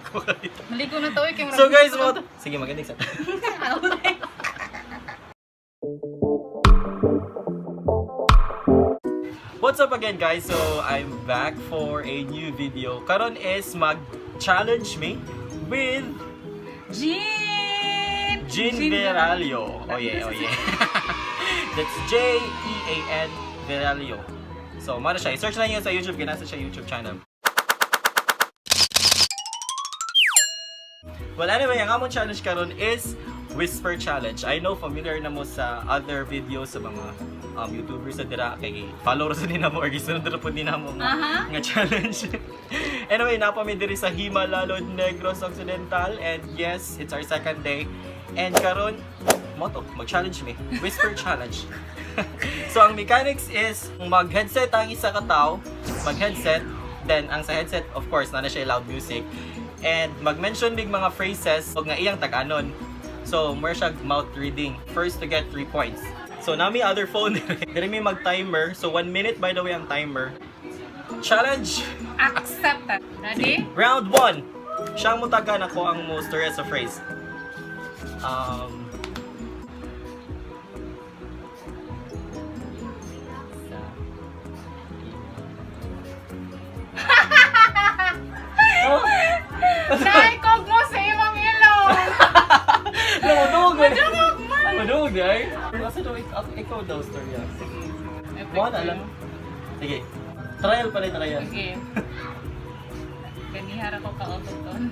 ko kayo. Maligo na to, eh. So guys, sige, magandang sa. What's up again guys? So I'm back for a new video. Karon is mag-challenge me with Jean Veralio. Oh yeah, oh yeah. That's Jean Veralio. So mara siya. I-search na niyo sa YouTube, ginasa siya YouTube channel. Well anyway, ang among challenge karon is Whisper Challenge. I know familiar na mo sa other videos sa mga YouTubers sa dira kay follow sa nina mo or gisunod na po nina mo nga challenge. Anyway, napa mi diri sa Himalalod Negros Occidental and yes, it's our second day. And karon moto mag-challenge me. Whisper Challenge. So ang mechanics is mag-headset ang isa ka tawo, mag-headset, then ang sa headset of course na siya loud music and mag-mention mig mga phrases og nga iyang tag-anon. So, more siya mouth reading. First to get 3 points. So, nami other phone. Dili mi mag-timer. So, 1 minute by the way ang timer. Challenge! Accepted. Ready? Round 1. Siyang mutagan ako ang most sa phrase. Naikog mo sa imong ilong! Madungog man! Madungog day? Asa daw ikaw daw story yan? Sige. Buwan alam. Sige. Trial pa rin trial. Sige. Ganihara ko ka-autoton.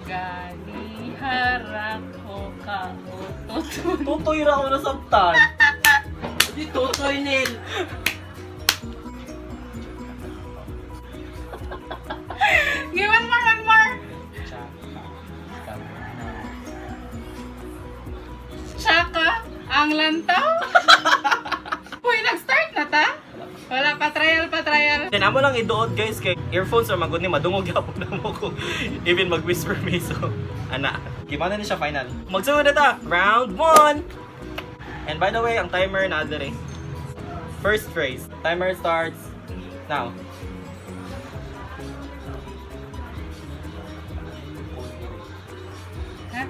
Ganihara ko ka-autoton. Tutoy ra ko na sabtan. Di tutoy nil. Giwan mo lang more! Tsaka, ang lantaw? Uy, nag-start na ta? Wala pa, trial pa, trial. Then amo lang iduot guys kay earphones or magud ni madungog gyapon na mo ko even mag-whisper me so ana. Gimana ni siya final. Magsunod na ta. Round 1. And by the way, ang timer na dere. First phrase. Timer starts now. Ha?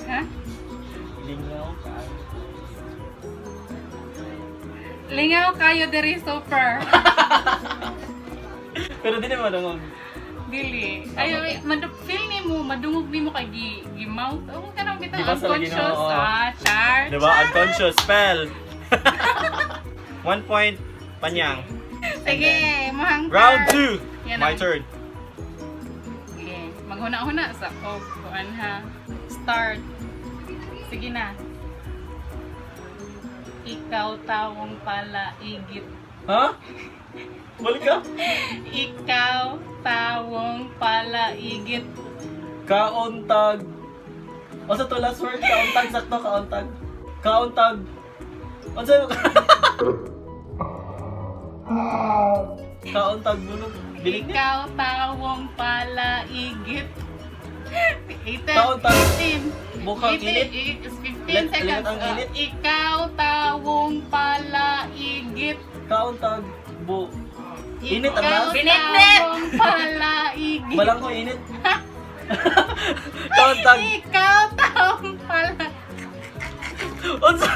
Ha? Lingaw ka. Lingaw kayo diri super. Pero di na madungog. Dili. Ay, feel ni mo, madungog ni mo kay gi-mouth. Oh, kanang bitaw Di ba sa lagi unconscious. na, oo. Char. Diba? Unconscious spell. 1 point panyang. Sige, mahang Round card. 2. Yan My ang- turn. Sige, maghuna-huna sa kuan ha. Start. Sige na. Ikaw tawong palaigit. Ha? Balik ka? Ikaw tawong palaigit. Kauntag. O sa to last word, kauntag sakto, kauntag. Kauntag. Ano sa'yo ka? Kauntag bulog. Bilig niya? Ikaw tawong palaigit. Kauntag. 15. Bukang init. 15 Limit seconds. ang init. Ikaw tawong palaigit. Kauntag. Init ang last? Ikaw tawong palaigit. Balang ko init. Kauntag. Ikaw tawong palaigit. Unsa?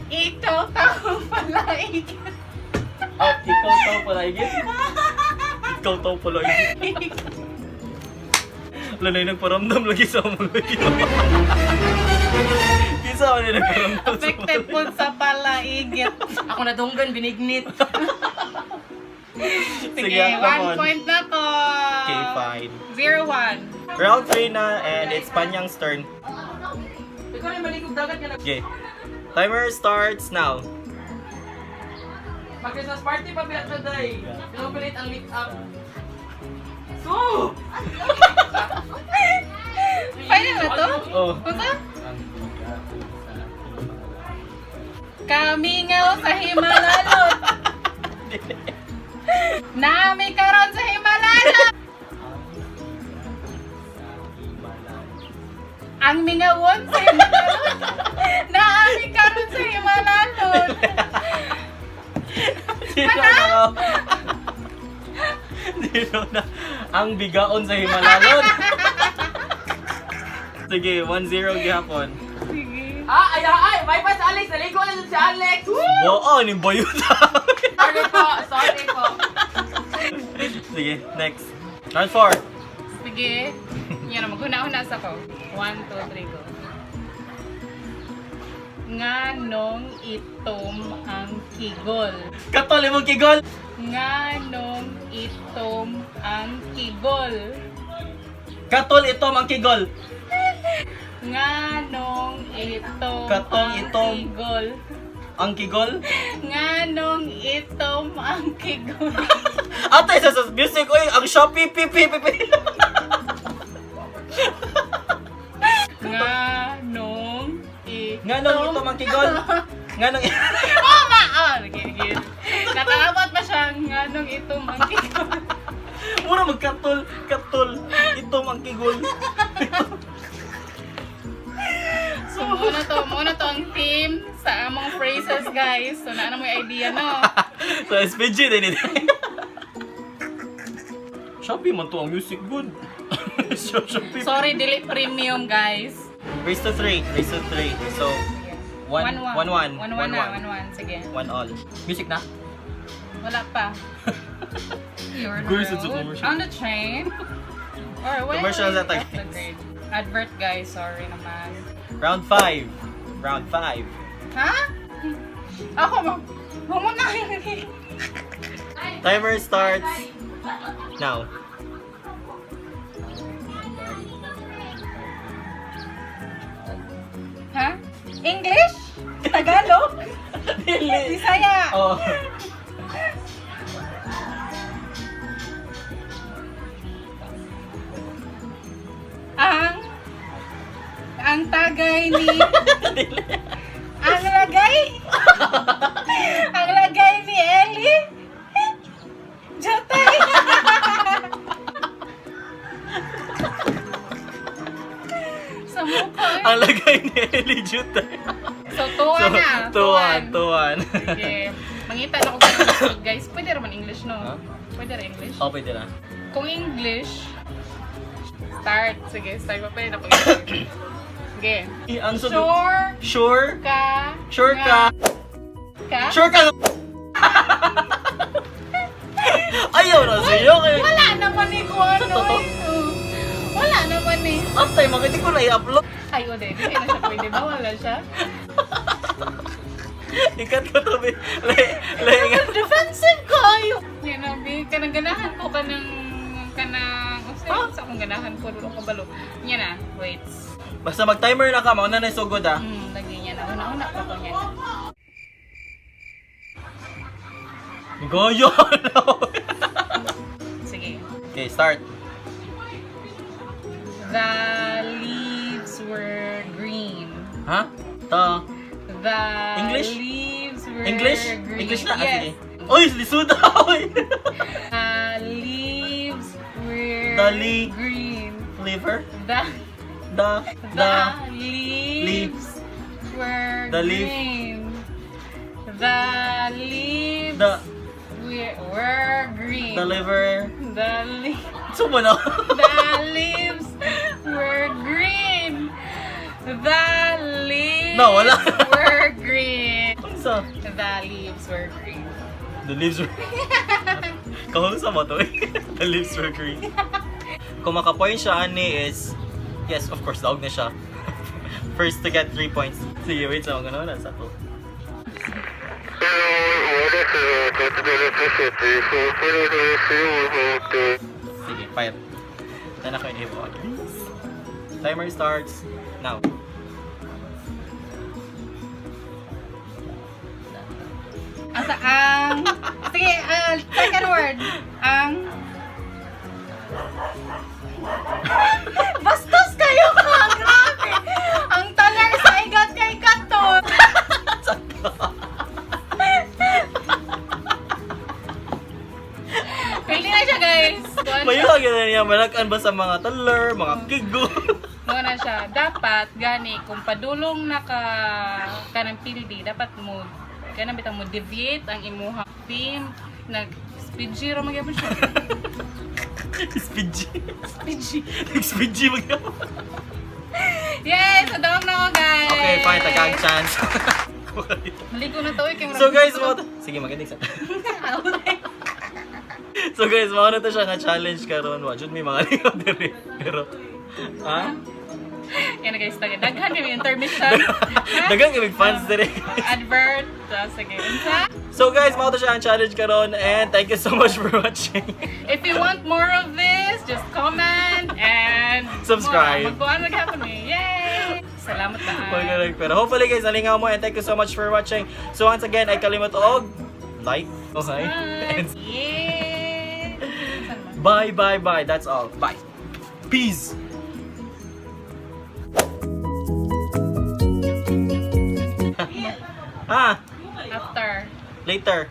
Ikaw tawong palaigit. Oh, ikaw tao pala igit. Ikaw tao pala igit. Wala na yung nagparamdam lagi sa mga lagi. Kisa ako na nagparamdam sa mga Affected po sa palaigit. Ako na dunggan, binignit. Sige, 1 point na ko. Okay, fine. 0-1. Round 3 na and it's Panyang's turn. Ikaw rin maligog dagat ka na. Okay. Timer starts now. Mag-Christmas party pa biyak na day. Pinupilit ang lift up. So! Final na to? Oh. Punta? Kamingaw sa Himalalod. Nami karon sa Himalalod. Ang mingawon sa Himalalod. Nami karon sa Himalalod. Zero na. Zero na. Ang bigaon sa himalalon. Sige, 1-0 gihapon. Sige. Ay! May pa si Alex! Naligo na dun si Alex! Woo! Oo, ni Boyuta. Sorry po. Sige, next. Round 4. Sige. Yan na, maghuna-huna sa ko. 1, 2, 3, go. Nganong itom ang kigol? Katol imong kigol. Nganong itom ang kigol? Katol itom ang kigol. Nganong itom Katong ang itom. kigol? Ang kigol. Nganong itom ang kigol? Atay sa music oy, ang Shopee pipi. Nganong Nganong itom ang kigol. Nganong Mama! Oh, sige. Nakaabot pa siya. Nganong itom ang kigol? mura magkatol, itom ang kigol. So, muna to ang theme sa among phrases, guys. So, naano mo yung idea, no? So SPG din ito. Shopee man to ang music good. Shopee. Sorry, dili premium, guys. Race to 3. So 1-1. 1-1 na. Sige. 1 all. Music na? Wala pa. You're Guys, it's a commercial. on the train. Or when Commercial we na tayo. left the grade. Advert, guys. Sorry naman. Round 5. Ha? Ako mo. Humuna. Timer starts now. Ha? English? Tagalog? Dili. Bisaya? Oh. Ang tagay ni... Dili. ang lagay? ang lagay ni Ellie? Jotay! Sa mukha eh. Ang lagay ni Ellie Jute. So, tuwa na. Tuwan. Sige. Mangita na ko kung guys. Pwede naman English, no? Huh? Pwede rin English. Oh, pwede na. Kung English, start. Sige, start pa. Pwede na pag English. Sige. Ang sunod. Sure Sure ka. ka? Sure ka. Ayaw na sa'yo. Wala naman eh kung ano Totoo. eh. Wala naman eh. Atay, makita ko na i-upload. Ay, o de. Hindi na siya pwede ba? Wala siya. Ikat ko to, be. Laingan. Defensive ko! Yan na, be. Kanang-ganahan ko sa akong ganahan ko. Dulo ko balo. Yan na. Wait. Basta mag-timer na ka, mauna na yung sugod ah. Lagi niya na. Una-una pa ko niya. Goyo! Sige. Okay, start. The leaves were green. Ha? Ta. The English? leaves were English? green. English na? Ah, Yes. sige. Uy, lisuda! Uy! The leaves were The green. Liver? The Leaves. were The leaf. green. The leaves The were green. The liver. The leaves. Sumo na. The leaves were green. The leaves No, wala. were green. Kunsa? The leaves were green. The leaves were... Kahunsa mo to eh. The leaves were green. Kung makapoint siya, ani is... Yes, of course, daog na siya. First to get 3 points. Sige, wait sa mga gano'n. Sa to. Sige, fire. Ito na ko yung hibo. Timer starts now. Asa ang... Sige, second word. Ang... Bastos kayo ka! Grabe! Ang taler sa igat kay Katon! Pili na siya, guys! Mayroon na niya, malakan ba sa mga taler, mga kigo? Muna siya. Dapat, gani, kung padulong na ka ng pildi, dapat mo, kaya bitang mo deviate ang imuhang theme, nag-speed zero magyapon siya. Speed G. PG. Speed G mag-yawa. Yay! Sa daong na ako, guys! Okay, fine. Tagang chance. Maligo na to, So guys, sige, magaling sa... So guys, mga na to siya nga challenge karon. Wa jud may mga ligaw diri. Pero ha? Yan na guys, daghan kami intermission. Dagang kami fans diri. Advert. Sige. Unsa? So guys, mga to siya ang challenge karon and thank you so much for watching. If you want more of this, just comment and Subscribe. Magbuhan maghapon eh. Yay! Salamat na. Pagkalag. Pero hopefully guys, nalingaw mo and thank you so much for watching. So once again, ay kalimot og like, okay? And Yeah! bye, bye, bye. That's all. Bye. Peace. Ah, After. later.